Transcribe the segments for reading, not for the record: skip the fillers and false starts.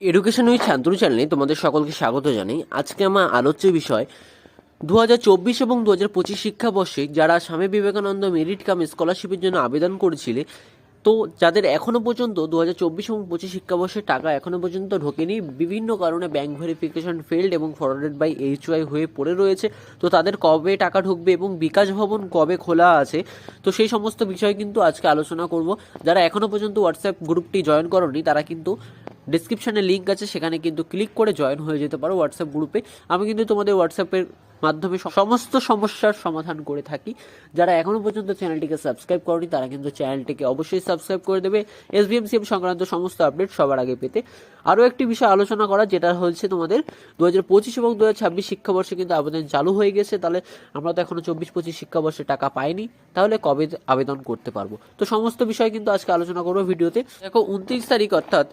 Education with Shantanu চ্যানেলে তোমাদের সকলকে স্বাগত জানাই। আজকে আমার আলোচ্য বিষয় 2024 এবং 2025 শিক্ষাবর্ষে যারা স্বামী বিবেকানন্দ মেরিট কাম স্কলারশিপের জন্য আবেদন করেছিলে, তো যাদের এখনও পর্যন্ত 2024 এবং 25 শিক্ষাবর্ষে টাকা এখনও পর্যন্ত ঢোকেনি, বিভিন্ন কারণে ব্যাংক ভেরিফিকেশন ফেল্ড এবং ফরওয়ার্ডেড বাই এইচওয়াই হয়ে পড়ে রয়েছে, তো তাদের কবে টাকা ঢুকবে এবং বিকাশ ভবন কবে খোলা আছে, তো সেই সমস্ত বিষয় কিন্তু আজকে আলোচনা করব। যারা এখনও পর্যন্ত হোয়াটসঅ্যাপ গ্রুপটি জয়েন করোনি তারা কিন্তু ডিসক্রিপশানে লিঙ্ক আছে, সেখানে কিন্তু ক্লিক করে জয়েন হয়ে যেতে পারো হোয়াটসঅ্যাপ গ্রুপে। আমি কিন্তু তোমাদের হোয়াটসঅ্যাপের মাধ্যমে সমস্ত সমস্যার সমাধান করে থাকি। যারা এখনও পর্যন্ত চ্যানেলটিকে সাবস্ক্রাইব করনি তারা কিন্তু চ্যানেলটিকে অবশ্যই সাবস্ক্রাইব করে দেবে এসবিএমসিএম সংক্রান্ত সমস্ত আপডেট সবার আগে পেতে। আরও একটি বিষয় আলোচনা করা, যেটা হচ্ছে তোমাদের 2025 এবং 2026 শিক্ষাবর্ষে কিন্তু আবেদন চালু হয়ে গেছে। তাহলে আমরা তো এখনও 24-25 শিক্ষাবর্ষে টাকা পাইনি, তাহলে কবে আবেদন করতে পারবো, তো সমস্ত বিষয় কিন্তু আজকে আলোচনা করবো ভিডিওতে। দেখো 29 তারিখ অর্থাৎ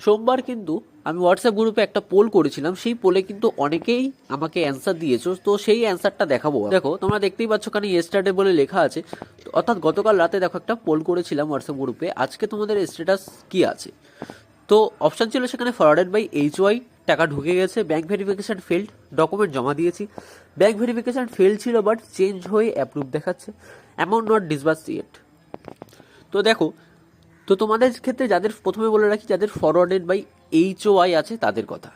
সোমবার কিন্তু আমি হোয়াটসঅ্যাপ গ্রুপে একটা পোল করেছিলাম, সেই পোলে কিন্তু অনেকেই আমাকে অ্যান্সার দিয়েছো, তো সেই অ্যান্সারটা দেখাবো। দেখো তোমরা দেখতেই পাচ্ছ কানে ইয়েস্টারডে বলে লেখা আছে, অর্থাৎ গতকাল রাতে দেখো একটা পোল করেছিলাম হোয়াটসঅ্যাপ গ্রুপে, আজকে তোমাদের স্ট্যাটাস কি আছে। তো অপশান ছিল সেখানে ফরওয়ার্ডেড বাই এইচওয়াই, টাকা ঢুকে গেছে, ব্যাংক ভেরিফিকেশান ফেল্ড, ডকুমেন্ট জমা দিয়েছি, ব্যাংক ভেরিফিকেশান ফেল ছিল বাট চেঞ্জ হয়ে অ্যাপ্রুভ দেখাচ্ছে, অ্যামাউন্ট নট ডিসবার্সড ইয়েট। তো দেখো, তো তোমাদের ক্ষেত্রে যাদের, প্রথমে বলে রাখি, যাদের ফরওয়ার্ডেড বাই এইচওয়াই আছে তাদের কথা।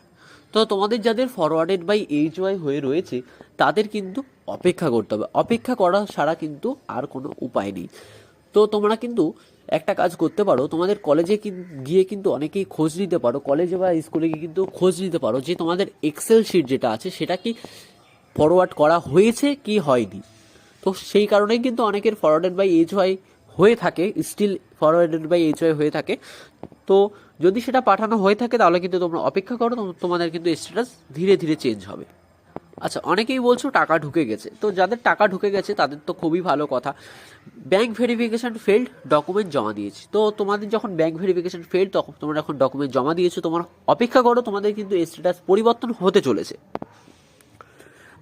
তো তোমাদের যাদের ফরওয়ার্ডেড বাই এইচওয়াই হয়ে রয়েছে তাদের কিন্তু অপেক্ষা করতে হবে, অপেক্ষা করা ছাড়া কিন্তু আর কোনো উপায় নেই। তো তোমরা কিন্তু একটা কাজ করতে পারো, তোমাদের কলেজে গিয়ে কিন্তু অনেকেই খোঁজ নিতে পারো, কলেজে বা স্কুলে গিয়ে কিন্তু খোঁজ নিতে পারো যে তোমাদের এক্সেল শিট যেটা আছে সেটা কি ফরওয়ার্ড করা হয়েছে কি হয়নি। তো সেই কারণেই কিন্তু অনেকের ফরওয়ার্ডেড বাই এইচওয়াই হয়ে থাকে, স্টিল ফরওয়ার্ডেড বাই এইচওয়াই হয়ে থাকে। তো যদি সেটা পাঠানো হয়ে থাকে তাহলে কিন্তু তোমরা অপেক্ষা করো, তোমাদের কিন্তু স্ট্যাটাস ধীরে ধীরে চেঞ্জ হবে। আচ্ছা, অনেকেই বলছো টাকা ঢুকে গেছে, তো যাদের টাকা ঢুকে গেছে তাদের তো খুবই ভালো কথা। ব্যাংক ভেরিফিকেশন ফেল্ড, ডকুমেন্ট জমা দিয়েছি, তো তোমাদের যখন ব্যাংক ভেরিফিকেশন ফেল্ড তখন তোমরা যখন ডকুমেন্ট জমা দিয়েছো, তোমরা অপেক্ষা করো, তোমাদের কিন্তু স্ট্যাটাস পরিবর্তন হতে চলেছে।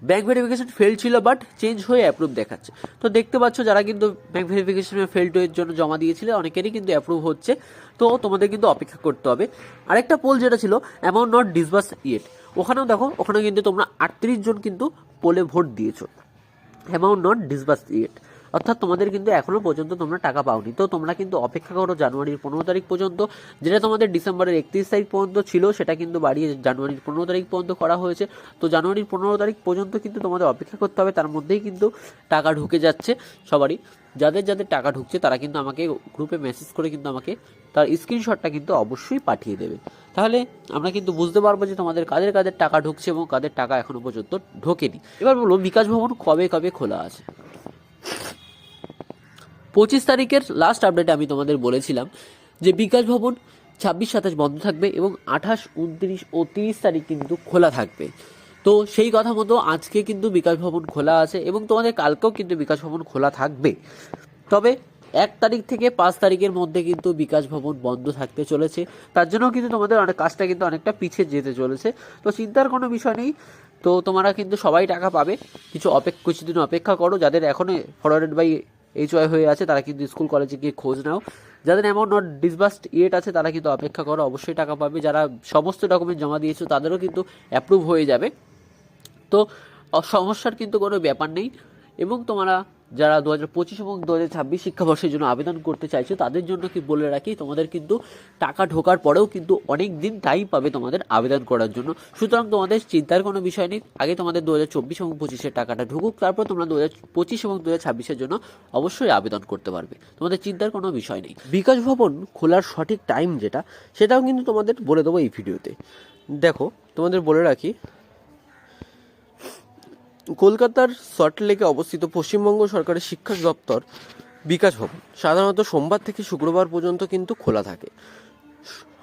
ব্যাংক ভেরিফিকেশন ফেল ছিল বাট চেঞ্জ হয়ে অ্যাপ্রুভ দেখাচ্ছে। তো দেখতে পাচ্ছ যারা কিন্তু ব্যাংক ভেরিফিকেশনের ফেল্ডের জন্য জমা দিয়েছিলে অনেকেরই কিন্তু অ্যাপ্রুভ হচ্ছে, তো তোমাদের কিন্তু অপেক্ষা করতে হবে। আরেকটা পোল যেটা ছিল অ্যামাউন্ট নট ডিসবার্স ইয়েট, ওখানেও দেখো, ওখানে কিন্তু তোমরা 38 জন কিন্তু পোলে ভোট দিয়েছো, অ্যামাউন্ট নট ডিসবার্স ইয়েট, অর্থাৎ তোমাদের কিন্তু এখনও পর্যন্ত তোমরা টাকা পাওনি। তো তোমরা কিন্তু অপেক্ষা করো জানুয়ারির 15 তারিখ পর্যন্ত, যেটা তোমাদের ডিসেম্বরের 31 তারিখ পর্যন্ত ছিল সেটা কিন্তু বাড়িয়ে জানুয়ারির 15 তারিখ পর্যন্ত করা হয়েছে। তো জানুয়ারির 15 তারিখ পর্যন্ত কিন্তু তোমাদের অপেক্ষা করতে হবে, তার মধ্যেই কিন্তু টাকা ঢুকে যাচ্ছে সবারই। যাদের যাদের টাকা ঢুকছে তারা কিন্তু আমাকে গ্রুপে মেসেজ করে কিন্তু আমাকে তার স্ক্রিনশটটা কিন্তু অবশ্যই পাঠিয়ে দেবে, তাহলে আমরা কিন্তু বুঝতে পারবো যে তোমাদের কাদের কাদের টাকা ঢুকছে এবং কাদের টাকা এখনো পর্যন্ত ঢোকেনি। এবার বলো বিকাশ ভবন কবে কবে খোলা আছে। 25 তারিখের লাস্ট আপডেটে আমি তোমাদের বলেছিলাম যে বিকাশ ভবন 26-27 বন্ধ থাকবে এবং 28, 29 ও 30 তারিখ কিন্তু খোলা থাকবে। তো সেই কথা মতো আজকে কিন্তু বিকাশ ভবন খোলা আছে এবং তোমাদের কালকেও কিন্তু বিকাশ ভবন খোলা থাকবে। তবে 1 তারিখ থেকে 5 তারিখের মধ্যে কিন্তু বিকাশ ভবন বন্ধ থাকতে চলেছে, তার জন্য কিন্তু তোমাদের অনেক কাজটা কিন্তু অনেকটা পিছিয়ে যেতে চলেছে। তো চিন্তার কোনো বিষয় নেই, তো তোমরা কিন্তু সবাই টাকা পাবে, কিছুদিন অপেক্ষা করো। যাদের এখনও ফরওয়ার্ডেড বাই এইচওয়াই হয়ে আছে তারা কিন্তু স্কুল কলেজে গিয়ে খোঁজ নাও, যাদের অ্যামাউন্ট নট ডিসবার্সড ইয়েট আছে তারা কিন্তু অপেক্ষা করো, অবশ্যই টাকা পাবে। যারা সমস্ত ডকুমেন্ট জমা দিয়েছো তাদেরও কিন্তু অ্যাপ্রুভ হয়ে যাবে, তো সমস্যার কিন্তু কোনো ব্যাপার নেই। এবং তোমরা যারা 2025 এবং 2026 শিক্ষাবর্ষের জন্য আবেদন করতে চাইছো তাদের জন্য কি বলে রাখি, তোমাদের কিন্তু টাকা ঢোকার পরেও কিন্তু অনেক দিন টাইম পাবে তোমাদের আবেদন করার জন্য, সুতরাং তোমাদের চিন্তার কোনো বিষয় নেই। আগে তোমাদের 2024 এবং 25-এর টাকাটা ঢুকুক, তারপর তোমরা 2025 এবং 2026-এর জন্য অবশ্যই আবেদন করতে পারবে, তোমাদের চিন্তার কোনো বিষয় নেই। বিকাশ ভবন খোলার সঠিক টাইম যেটা, সেটাও কিন্তু তোমাদের বলে দেবো এই ভিডিওতে। দেখো তোমাদের বলে রাখি, কলকাতার সল্টলেকে অবস্থিত পশ্চিমবঙ্গ সরকারের শিক্ষা দপ্তর বিকাশ ভবন সাধারণত সোমবার থেকে শুক্রবার পর্যন্ত কিন্তু খোলা থাকে,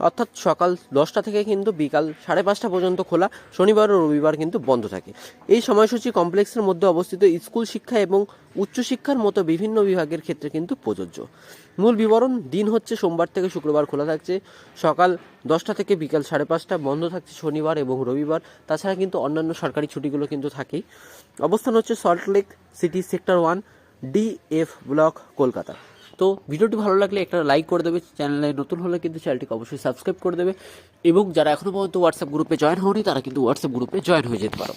অর্থাৎ সকাল 10টা থেকে কিন্তু বিকাল 5:30 পর্যন্ত খোলা, শনিবার ও রবিবার কিন্তু বন্ধ থাকে। এই সময়সূচি কমপ্লেক্সের মধ্যে অবস্থিত স্কুল শিক্ষা এবং উচ্চশিক্ষার মতো বিভিন্ন বিভাগের ক্ষেত্রে কিন্তু প্রযোজ্য। মূল বিবরণ, দিন হচ্ছে সোমবার থেকে শুক্রবার খোলা থাকছে সকাল 10টা থেকে বিকাল 5:30, বন্ধ থাকছে শনিবার এবং রবিবার, তাছাড়া কিন্তু অন্যান্য সরকারি ছুটিগুলো কিন্তু থাকেই। অবস্থান হচ্ছে Salt Lake city, sector 1, DF block, Kolkata. তো ভিডিওটি ভালো লাগলে একটা লাইক করে দেবে, চ্যানেলে নতুন হলে কিন্তু চ্যানেলটিকে অবশ্যই সাবস্ক্রাইব করে দেবে, এবং যারা এখনও পর্যন্ত হোয়াটসঅ্যাপ গ্রুপে জয়েন হওনি তারা কিন্তু হোয়াটসঅ্যাপ গ্রুপে জয়েন হয়ে যেতে পারো।